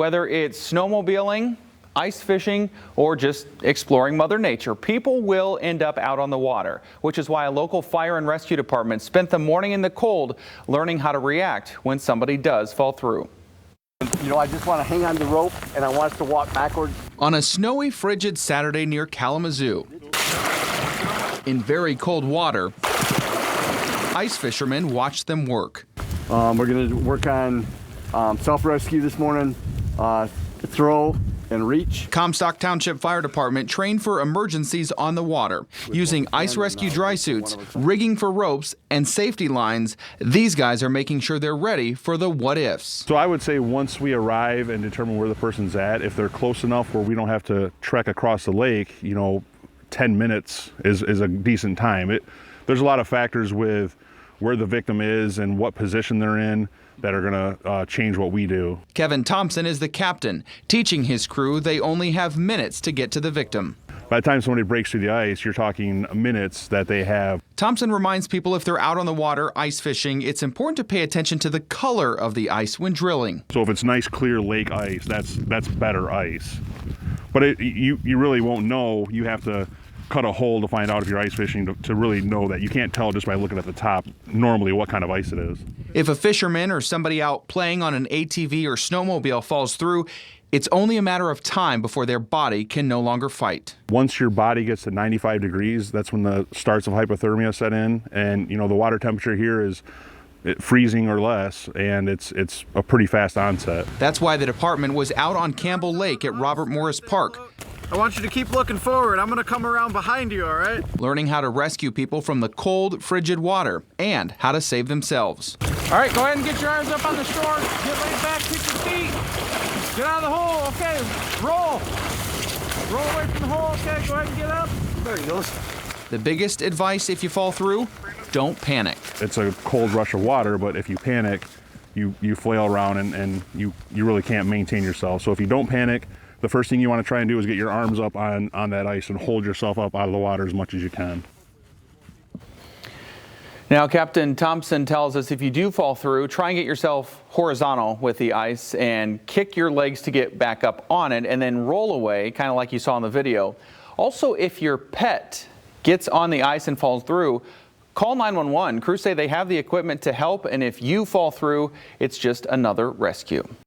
Whether it's snowmobiling, ice fishing, or just exploring Mother Nature, people will end up out on the water, which is why a local fire and rescue department spent the morning in the cold learning how to react when somebody does fall through. You know, I just want to hang on the rope and I want us to walk backwards. On a snowy, frigid Saturday near Kalamazoo, in very cold water, ice fishermen watched them work. We're going to work on self-rescue this morning, throw and reach. Comstock Township Fire Department trained for emergencies on the water, using ice rescue dry suits, rigging for ropes, and safety lines. These guys are making sure they're ready for the what-ifs. So I would say once we arrive and determine where the person's at, if they're close enough where we don't have to trek across the lake, 10 minutes is a decent time. There's a lot of factors with where the victim is and what position they're in that are going to change what we do. Kevin Thompson is the captain, teaching his crew they only have minutes to get to the victim. By the time somebody breaks through the ice, you're talking minutes that they have. Thompson reminds people if they're out on the water ice fishing, it's important to pay attention to the color of the ice when drilling. So if it's nice, clear lake ice, that's better ice. But you really won't know. You have to cut a hole to find out if you're ice fishing to really know that. You can't tell just by looking at the top normally what kind of ice it is. If a fisherman or somebody out playing on an ATV or snowmobile falls through, it's only a matter of time before their body can no longer fight. Once your body gets to 95 degrees, that's when the starts of hypothermia set in. And the water temperature here is freezing or less, and it's a pretty fast onset. That's why the department was out on Campbell Lake at Robert Morris Park. I want you to keep looking forward. I'm gonna come around behind you, all right? Learning how to rescue people from the cold, frigid water and how to save themselves. All right, go ahead and get your arms up on the shore. Get laid back, kick your feet. Get out of the hole, okay. Roll. Roll away from the hole, okay. Go ahead and get up. There he goes. The biggest advice if you fall through, don't panic. It's a cold rush of water, but if you panic, you flail around and you really can't maintain yourself. So if you don't panic, the first thing you want to try and do is get your arms up on that ice and hold yourself up out of the water as much as you can. Now, Captain Thompson tells us if you do fall through, try and get yourself horizontal with the ice and kick your legs to get back up on it and then roll away, kind of like you saw in the video. Also, if your pet gets on the ice and falls through, call 911. Crews say they have the equipment to help, and if you fall through, it's just another rescue.